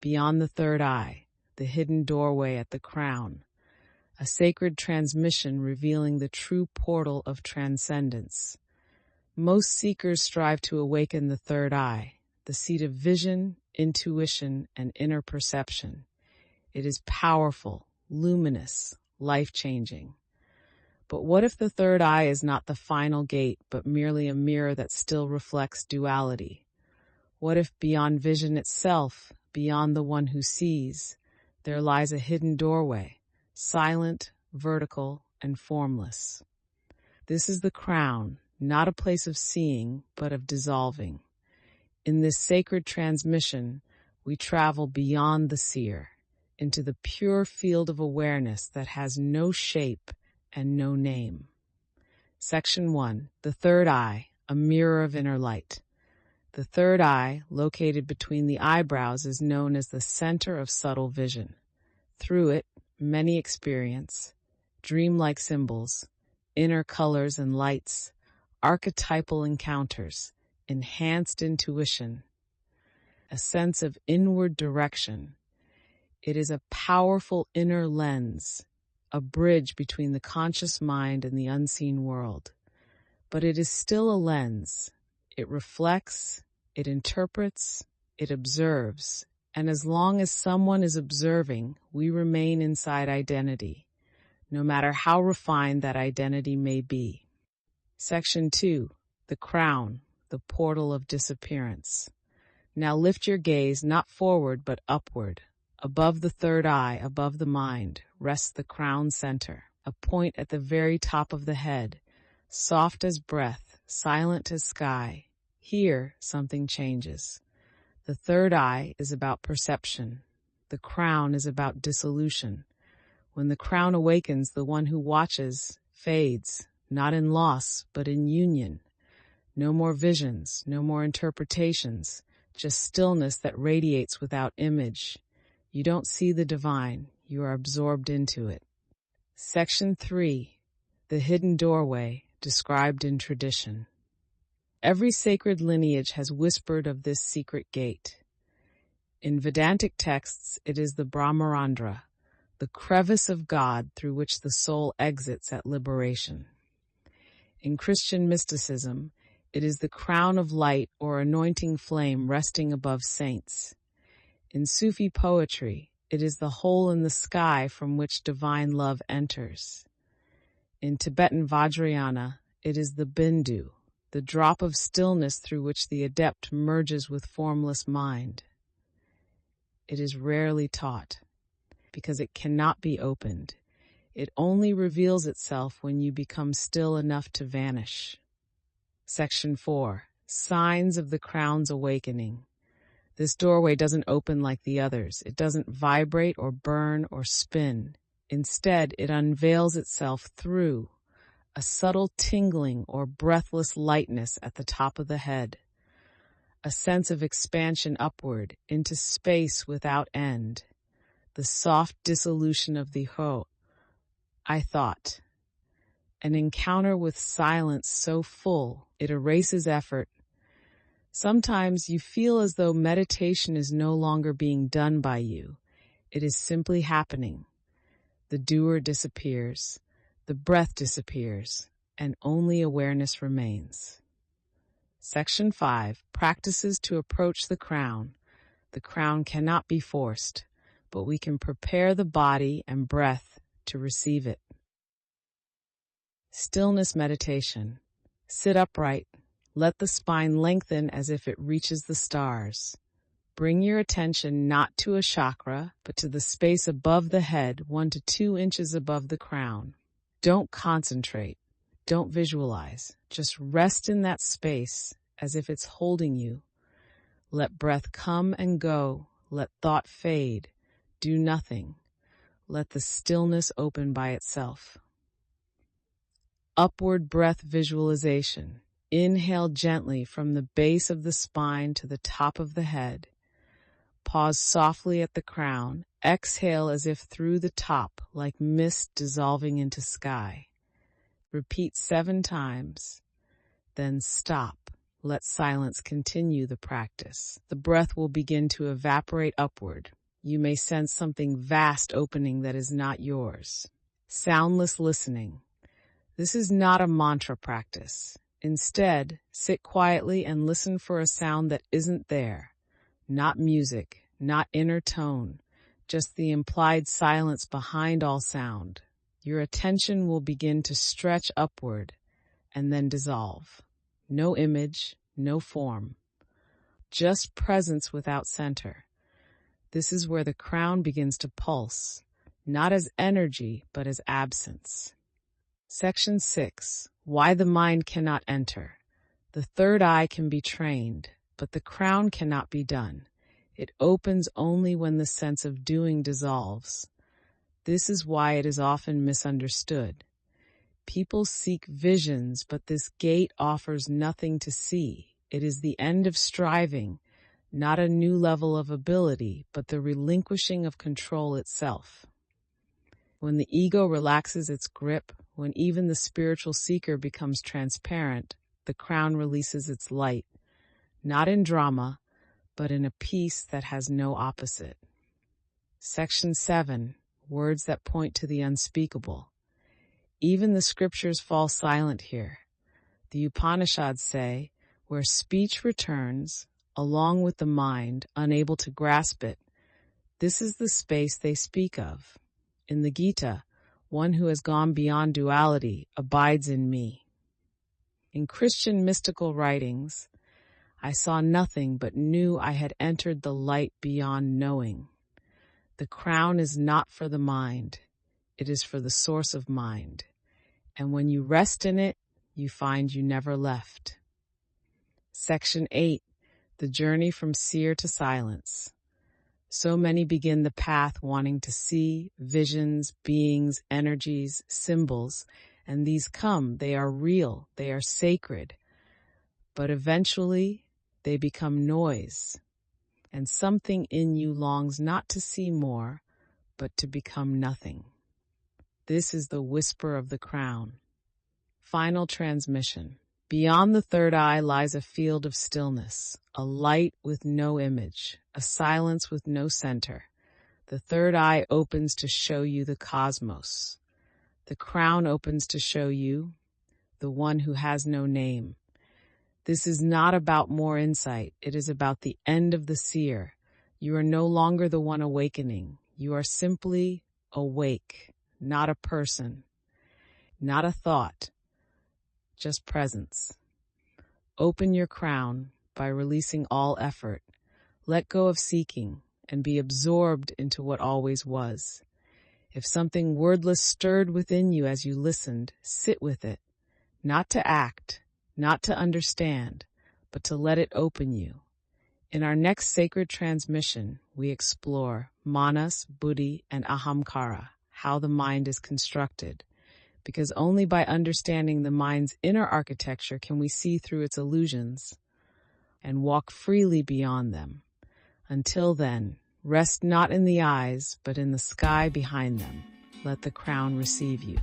beyond the third eye, the hidden doorway at the crown, a sacred transmission revealing the true portal of transcendence. Most seekers strive to awaken the third eye, the seat of vision, intuition, and inner perception. It is powerful, luminous, life-changing. But what if the third eye is not the final gate, but merely a mirror that still reflects duality? What if beyond vision itself, beyond the one who sees, there lies a hidden doorway, silent, vertical, and formless? This is the crown, not a place of seeing, but of dissolving. In this sacred transmission, we travel beyond the seer, into the pure field of awareness that has no shape and no name. Section 1. The third eye, a mirror of inner light. The third eye, located between the eyebrows, is known as the center of subtle vision. Through it, many experience dreamlike symbols, inner colors and lights, archetypal encounters, enhanced intuition, a sense of inward direction. It is a powerful inner lens, a bridge between the conscious mind and the unseen world. But it is still a lens. It reflects, it interprets, it observes, and as long as someone is observing, we remain inside identity, no matter how refined that identity may be. Section 2. The crown, the portal of disappearance. Now lift your gaze not forward but upward. Above the third eye, above the mind, rests the crown center, a point at the very top of the head, soft as breath, silent as sky. Here, something changes. The third eye is about perception. The crown is about dissolution. When the crown awakens, the one who watches fades, not in loss, but in union. No more visions, no more interpretations, just stillness that radiates without image. You don't see the divine, you are absorbed into it. Section 3. The hidden doorway, described in tradition. Every sacred lineage has whispered of this secret gate. In Vedantic texts, it is the Brahmarandra, the crevice of God through which the soul exits at liberation. In Christian mysticism, it is the crown of light or anointing flame resting above saints. In Sufi poetry, it is the hole in the sky from which divine love enters. In Tibetan Vajrayana, it is the bindu, the drop of stillness through which the adept merges with formless mind. It is rarely taught, because it cannot be opened. It only reveals itself when you become still enough to vanish. Section 4. Signs of the crown's awakening. This doorway doesn't open like the others. It doesn't vibrate or burn or spin. Instead, it unveils itself through a subtle tingling or breathless lightness at the top of the head, a sense of expansion upward into space without end, the soft dissolution of the ho, I thought, an encounter with silence so full it erases effort. Sometimes you feel as though meditation is no longer being done by you. It is simply happening. The doer disappears, the breath disappears, and only awareness remains. Section 5. Practices to approach the crown. The crown cannot be forced, but we can prepare the body and breath to receive it. Stillness meditation. Sit upright. Let the spine lengthen as if it reaches the stars. Bring your attention not to a chakra, but to the space above the head, 1 to 2 inches above the crown. Don't concentrate. Don't visualize. Just rest in that space as if it's holding you. Let breath come and go. Let thought fade. Do nothing. Let the stillness open by itself. Upward breath visualization. Inhale gently from the base of the spine to the top of the head. Pause softly at the crown. Exhale as if through the top, like mist dissolving into sky. Repeat 7 times, then stop. Let silence continue the practice. The breath will begin to evaporate upward. You may sense something vast opening that is not yours. Soundless listening. This is not a mantra practice. Instead, sit quietly and listen for a sound that isn't there. Not music, not inner tone, just the implied silence behind all sound. Your attention will begin to stretch upward and then dissolve. No image, no form. Just presence without center. This is where the crown begins to pulse, not as energy, but as absence. Section 6. Why the mind cannot enter. The third eye can be trained, but the crown cannot be done. It opens only when the sense of doing dissolves. This is why it is often misunderstood. People seek visions, but this gate offers nothing to see. It is the end of striving, not a new level of ability, but the relinquishing of control itself. When the ego relaxes its grip, when even the spiritual seeker becomes transparent, the crown releases its light, not in drama, but in a peace that has no opposite. Section 7. Words that point to the unspeakable. Even the scriptures fall silent here. The Upanishads say, where speech returns, along with the mind, unable to grasp it, this is the space they speak of. In the Gita, one who has gone beyond duality abides in me. In Christian mystical writings, I saw nothing but knew I had entered the light beyond knowing. The crown is not for the mind. It is for the source of mind. And when you rest in it, you find you never left. Section 8. The journey from seer to silence. So many begin the path wanting to see visions, beings, energies, symbols, and these come, they are real, they are sacred. But eventually, they become noise, and something in you longs not to see more, but to become nothing. This is the whisper of the crown. Final transmission. Beyond the third eye lies a field of stillness, a light with no image, a silence with no center. The third eye opens to show you the cosmos. The crown opens to show you the one who has no name. This is not about more insight. It is about the end of the seer. You are no longer the one awakening. You are simply awake, not a person, not a thought, just presence. Open your crown by releasing all effort. Let go of seeking and be absorbed into what always was. If something wordless stirred within you as you listened, sit with it, not to act, not to understand, but to let it open you. In our next sacred transmission, we explore manas, buddhi, and ahamkara, how the mind is constructed. Because only by understanding the mind's inner architecture can we see through its illusions and walk freely beyond them. Until then, rest not in the eyes, but in the sky behind them. Let the crown receive you.